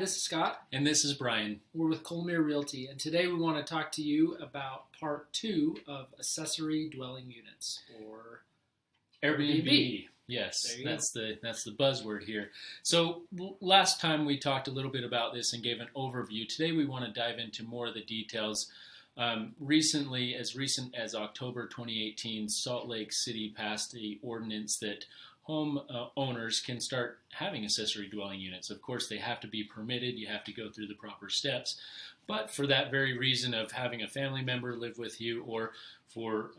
this is Scott. And this is Bryan. We're with Colemere Realty, and today we want to talk to you about part 2 of accessory dwelling units, or Airbnb. Yes, that's the buzzword here. So last time we talked a little bit about this and gave an overview. Today we want to dive into more of the details. Recently, as recent as October 2018, Salt Lake City passed the ordinance that home owners can start having accessory dwelling units. Of course, they have to be permitted. You have to go through the proper steps. But for that very reason of having a family member live with you, or for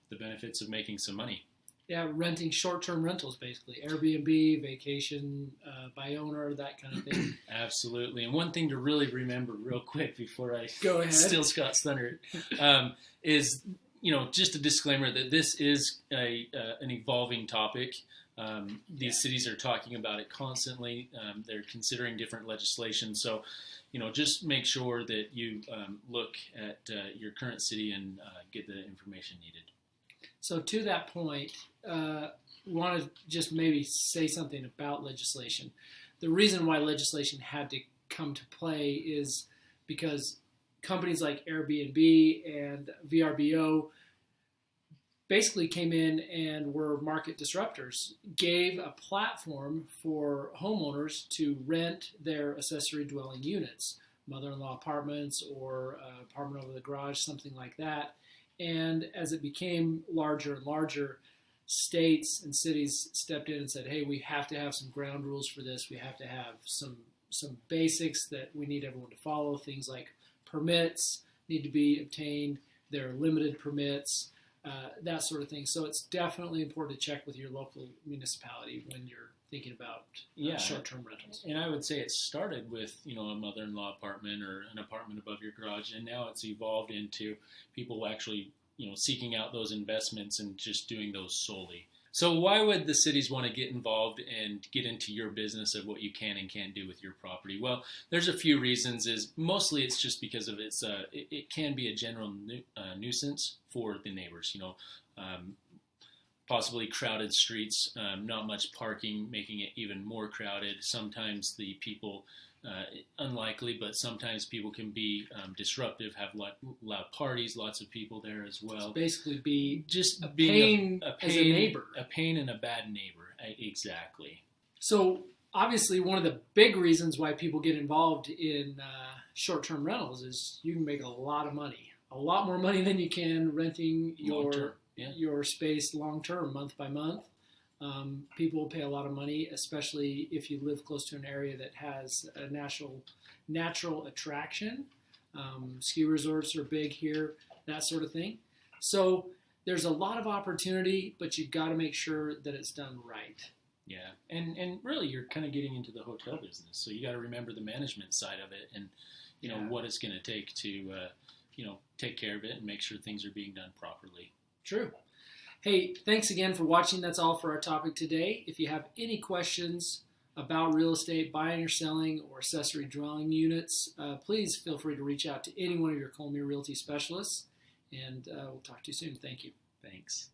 the benefits of making some money. Yeah, renting short-term rentals, basically. Airbnb, vacation, by owner, that kind of thing. Absolutely. And one thing to really remember real quick before I go ahead, steal Scott's thunder, is, just a disclaimer that this is an evolving topic. These cities are talking about it constantly. They're considering different legislation. So, just make sure that you look at your current city and get the information needed. So to that point, we want to just maybe say something about legislation. The reason why legislation had to come to play is because companies like Airbnb and VRBO basically came in and were market disruptors, gave a platform for homeowners to rent their accessory dwelling units, mother-in-law apartments or apartment over the garage, something like that. And as it became larger and larger, states and cities stepped in and said, hey, we have to have some ground rules for this. We have to have some basics that we need everyone to follow. Things like permits need to be obtained. There are limited permits, that sort of thing. So it's definitely important to check with your local municipality when you're thinking about short-term rentals. And I would say it started with, a mother-in-law apartment or an apartment above your garage, and now it's evolved into people actually, seeking out those investments and just doing those solely. So why would the cities want to get involved and get into your business of what you can and can't do with your property? Well, there's a few reasons. Mostly it's just because of it can be a general nuisance for the neighbors, possibly crowded streets, not much parking, making it even more crowded. Sometimes the people, unlikely, but sometimes people can be disruptive, have loud parties, lots of people there as well. So basically being as a neighbor. A pain and a bad neighbor, exactly. So obviously one of the big reasons why people get involved in short-term rentals is you can make a lot of money, a lot more money than you can renting your space long-term, month by month. People pay a lot of money, especially if you live close to an area that has a natural attraction. Ski resorts are big here, that sort of thing. So there's a lot of opportunity, but you've got to make sure that it's done right. Yeah, and really you're kind of getting into the hotel business, so you got to remember the management side of it, and what it's going to take to take care of it and make sure things are being done properly. True. Hey, thanks again for watching. That's all for our topic today. If you have any questions about real estate, buying or selling, or accessory dwelling units, please feel free to reach out to any one of your Colemere Realty specialists, and we'll talk to you soon. Thank you. Thanks.